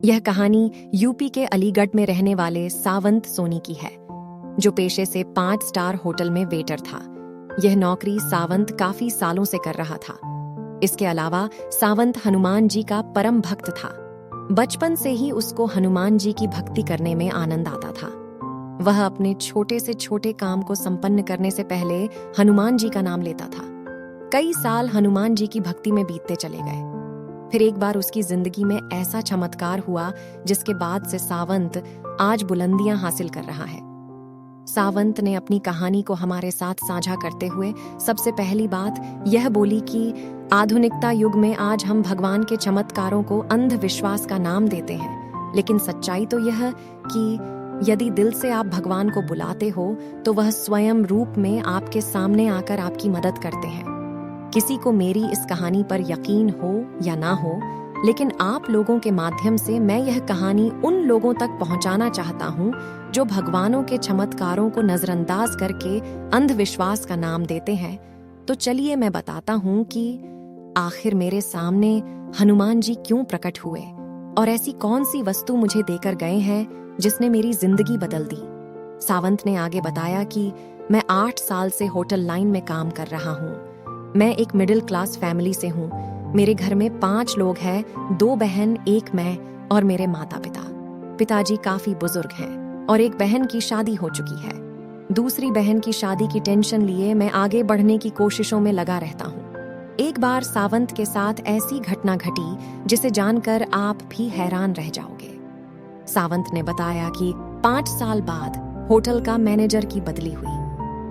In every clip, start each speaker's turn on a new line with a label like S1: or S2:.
S1: यह कहानी यूपी के अलीगढ़ में रहने वाले सावंत सोनी की है, जो पेशे से 5 स्टार होटल में वेटर था। यह नौकरी सावंत काफी सालों से कर रहा था। इसके अलावा सावंत हनुमान जी का परम भक्त था। बचपन से ही उसको हनुमान जी की भक्ति करने में आनंद आता था। वह अपने छोटे से छोटे काम को संपन्न करने से पहले हनुमान जी का नाम लेता था। कई साल हनुमान जी की भक्ति में बीतते चले गए। फिर एक बार उसकी जिंदगी में ऐसा चमत्कार हुआ जिसके बाद से सावंत आज बुलंदियां हासिल कर रहा है। सावंत ने अपनी कहानी को हमारे साथ साझा करते हुए सबसे पहली बात यह बोली कि आधुनिकता युग में आज हम भगवान के चमत्कारों को अंधविश्वास का नाम देते हैं, लेकिन सच्चाई तो यह कि यदि दिल से आप भगवान को बुलाते हो तो वह स्वयं रूप में आपके सामने आकर आपकी मदद करते हैं। किसी को मेरी इस कहानी पर यकीन हो या ना हो, लेकिन आप लोगों के माध्यम से मैं यह कहानी उन लोगों तक पहुंचाना चाहता हूं जो भगवानों के चमत्कारों को नजरअंदाज करके अंधविश्वास का नाम देते हैं। तो चलिए मैं बताता हूं कि आखिर मेरे सामने हनुमान जी क्यों प्रकट हुए और ऐसी कौन सी वस्तु मुझे देकर गए हैं जिसने मेरी जिंदगी बदल दी। सावंत ने आगे बताया कि मैं 8 साल से होटल लाइन में काम कर रहा हूँ। मैं एक मिडिल क्लास फैमिली से हूँ। मेरे घर में 5 लोग हैं, 2 बहन, 1 मैं और मेरे माता पिता। पिताजी काफी बुजुर्ग हैं और एक बहन की शादी हो चुकी है। दूसरी बहन की शादी की टेंशन लिए मैं आगे बढ़ने की कोशिशों में लगा रहता हूँ। एक बार सावंत के साथ ऐसी घटना घटी जिसे जानकर आप भी हैरान रह जाओगे। सावंत ने बताया कि 5 साल बाद होटल का मैनेजर की बदली हुई।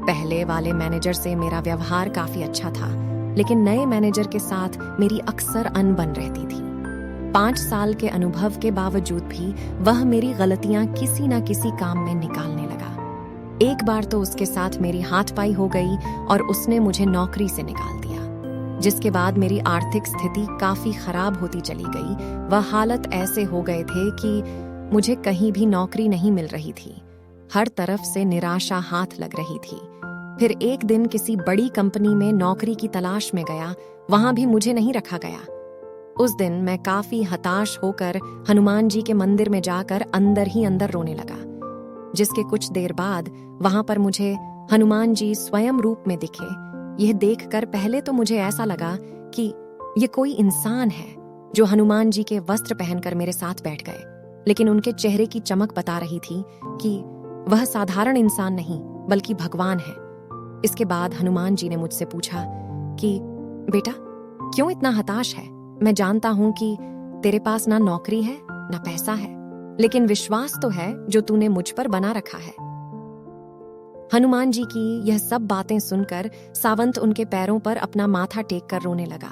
S1: पहले वाले मैनेजर से मेरा व्यवहार काफी अच्छा था, लेकिन नए मैनेजर के साथ मेरी अक्सर अनबन रहती थी। 5 साल के अनुभव के बावजूद भी वह मेरी गलतियां किसी न किसी काम में निकालने लगा। एक बार तो उसके साथ मेरी हाथापाई हो गई और उसने मुझे नौकरी से निकाल दिया, जिसके बाद मेरी आर्थिक स्थिति काफी खराब होती चली गई। वह हालत ऐसे हो गए थे कि मुझे कहीं भी नौकरी नहीं मिल रही थी। हर तरफ से निराशा हाथ लग रही थी। फिर एक दिन किसी बड़ी कंपनी में नौकरी की तलाश में गया, वहां भी मुझे नहीं रखा गया। उस दिन मैं काफी हताश होकर हनुमान जी के मंदिर में जाकर अंदर ही अंदर रोने लगा। जिसके कुछ देर बाद वहां पर मुझे हनुमान जी स्वयं रूप में दिखे। यह देखकर पहले तो मुझे ऐसा लगा कि ये कोई इंसान है जो हनुमान जी के वस्त्र पहनकर मेरे साथ बैठ गए, लेकिन उनके चेहरे की चमक बता रही थी कि वह साधारण इंसान नहीं बल्कि भगवान है। इसके बाद हनुमान जी ने मुझसे पूछा कि बेटा, क्यों इतना हताश है? मैं जानता हूं कि तेरे पास ना नौकरी है ना पैसा है, लेकिन विश्वास तो है जो तूने मुझ पर बना रखा है। हनुमान जी की यह सब बातें सुनकर सावंत उनके पैरों पर अपना माथा टेक कर रोने लगा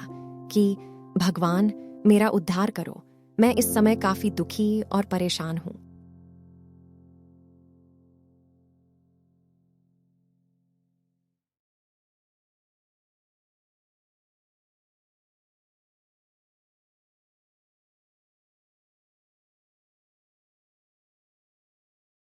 S1: कि भगवान, मेरा उद्धार करो। मैं इस समय काफी दुखी और परेशान हूं।